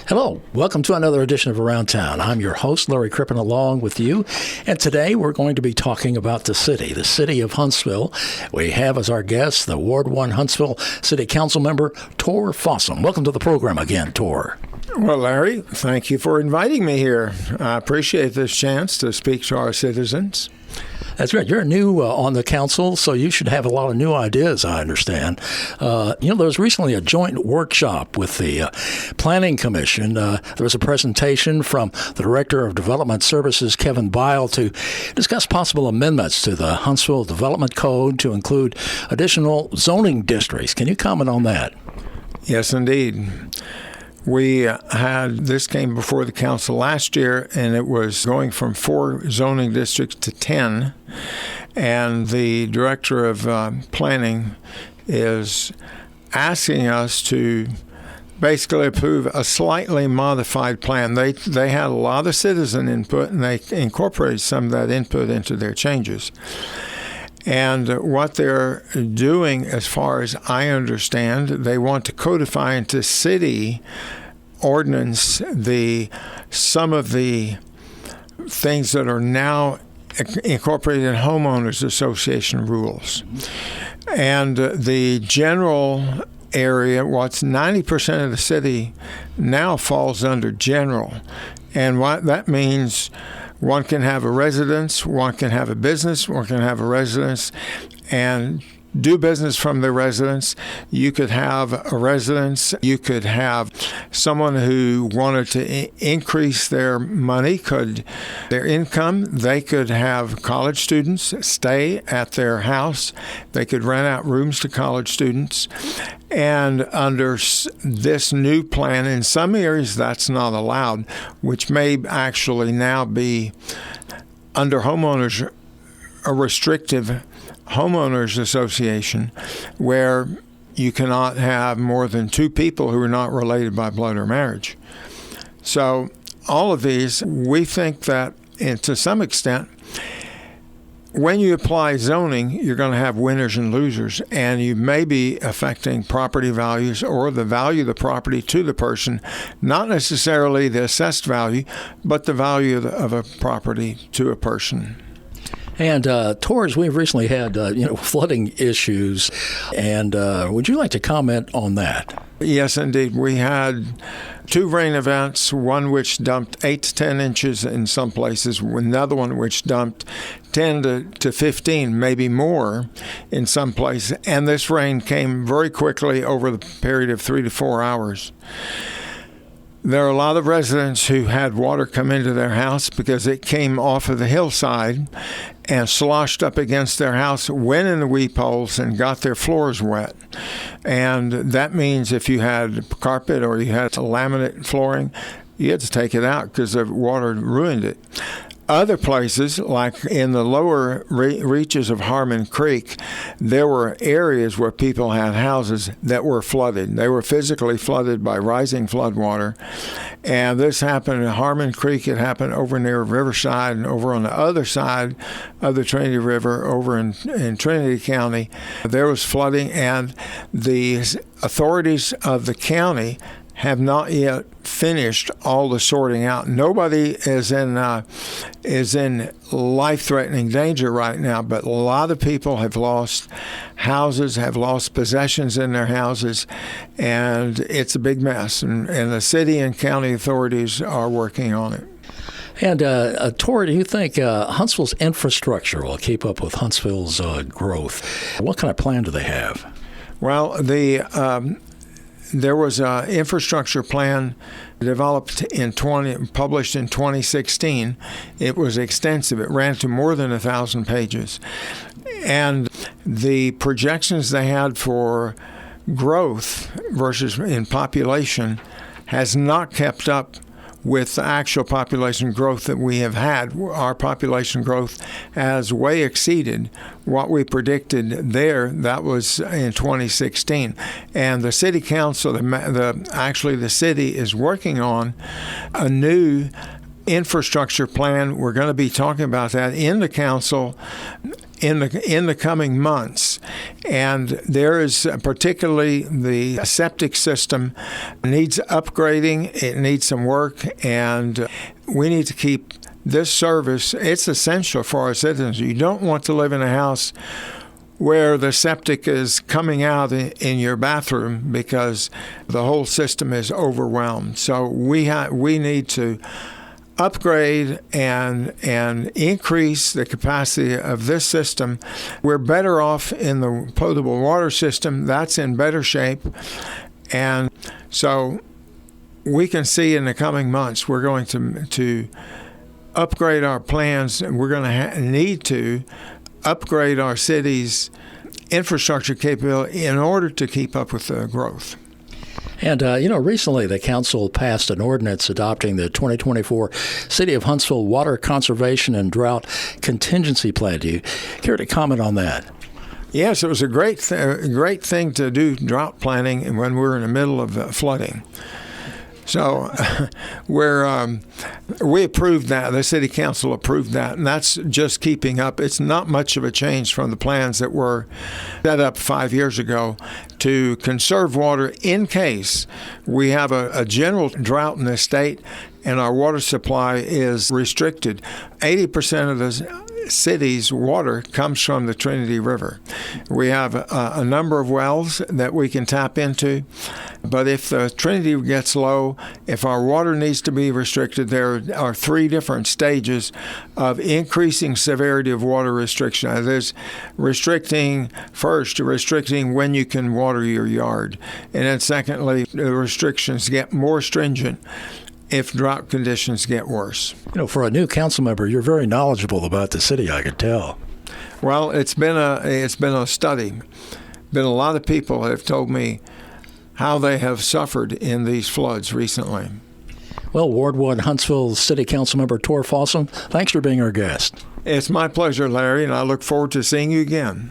Hello, welcome to another edition of Around Town. I'm your host, Larry Crippen, along with you. And today we're going to be talking about the City of Huntsville. We have as our guest the Ward 1 Huntsville City Councilmember, Tor Fossum. Welcome to the program again, Tor. Well, Larry, thank you for inviting me here. I appreciate this chance to speak to our citizens. That's right. You're new on the council, so you should have a lot of new ideas, I understand. There was recently a joint workshop with the Planning Commission. There was a presentation from the Director of Development Services, Kevin Bile, to discuss possible amendments to the Huntsville Development Code to include additional zoning districts. Can you comment on that? Yes, indeed. This came before the council last year, and it was going from 4 zoning districts to 10. And the director of planning is asking us to basically approve a slightly modified plan. They had a lot of citizen input, and they incorporated some of that input into their changes. And what they're doing, as far as I understand, they want to codify into city ordinance some of the things that are now incorporated in homeowners association rules. And the general area, what's 90% of the city now falls under general. And what that means, one can have a residence, one can have a business, one can have a residence, and do business from their residence. You could have a residence. You could have someone who wanted to increase their money, their income. They could have college students stay at their house. They could rent out rooms to college students. And under this new plan, in some areas that's not allowed, which may actually now be under homeowners, a restrictive homeowners association, where you cannot have more than 2 people who are not related by blood or marriage. So all of these, we think that, and to some extent, when you apply zoning, you're going to have winners and losers, and you may be affecting property values or the value of the property to the person, not necessarily the assessed value, but the value of a property to a person. And Torres, we've recently had flooding issues, and would you like to comment on that? Yes, indeed. We had 2 rain events, one which dumped 8 to 10 inches in some places, another one which dumped 10 to 15, maybe more in some places. And this rain came very quickly over the period of 3 to 4 hours. There are a lot of residents who had water come into their house because it came off of the hillside and sloshed up against their house, went in the weep holes, and got their floors wet. And that means if you had carpet or you had laminate flooring, you had to take it out because the water ruined it. Other places, like in the lower reaches of Harmon Creek, there were areas where people had houses that were flooded. They were physically flooded by rising flood water. And this happened at Harmon Creek. It happened over near Riverside, and over on the other side of the Trinity River, over in Trinity County. There was flooding, and the authorities of the county have not yet finished all the sorting out. Nobody is in life-threatening danger right now, but a lot of people have lost houses, have lost possessions in their houses, and it's a big mess. And the city and county authorities are working on it. And Tori, do you think Huntsville's infrastructure will keep up with Huntsville's growth? What kind of plan do they have? Well, there was an infrastructure plan developed published in 2016. It was extensive. It ran to more than 1,000 pages. And the projections they had for growth versus in population has not kept up with the actual population growth that we have had. Our population growth has way exceeded what we predicted there. That was in 2016. And the city council, the city is working on a new infrastructure plan. We're going to be talking about that in the council in the coming months. And there is particularly the septic system needs upgrading. It needs some work, and we need to keep this service. It's essential for our citizens. You don't want to live in a house where the septic is coming out in your bathroom because the whole system is overwhelmed. So we need to upgrade and increase the capacity of this system. We're better off in the potable water system. That's in better shape. And so we can see in the coming months we're going to upgrade our plans. We're going to need to upgrade our city's infrastructure capability in order to keep up with the growth. And, recently the council passed an ordinance adopting the 2024 City of Huntsville Water Conservation and Drought Contingency Plan. Do you care to comment on that? Yes, it was a great thing to do drought planning when we're in the middle of flooding. So we approved that. The city council approved that, and that's just keeping up. It's not much of a change from the plans that were set up 5 years ago to conserve water in case we have a general drought in the state and our water supply is restricted. 80% of the city's water comes from the Trinity River. We have a number of wells that we can tap into, but if the Trinity gets low, if our water needs to be restricted, there are 3 different stages of increasing severity of water restriction. There's restricting when you can water your yard, and then secondly, the restrictions get more stringent if drought conditions get worse. For a new council member, you're very knowledgeable about the city, I could tell. Well, it's been a study. Been a lot of people that have told me how they have suffered in these floods recently. Well, Ward 1 Huntsville City Council Member Tor Fossum, thanks for being our guest. It's my pleasure, Larry, and I look forward to seeing you again.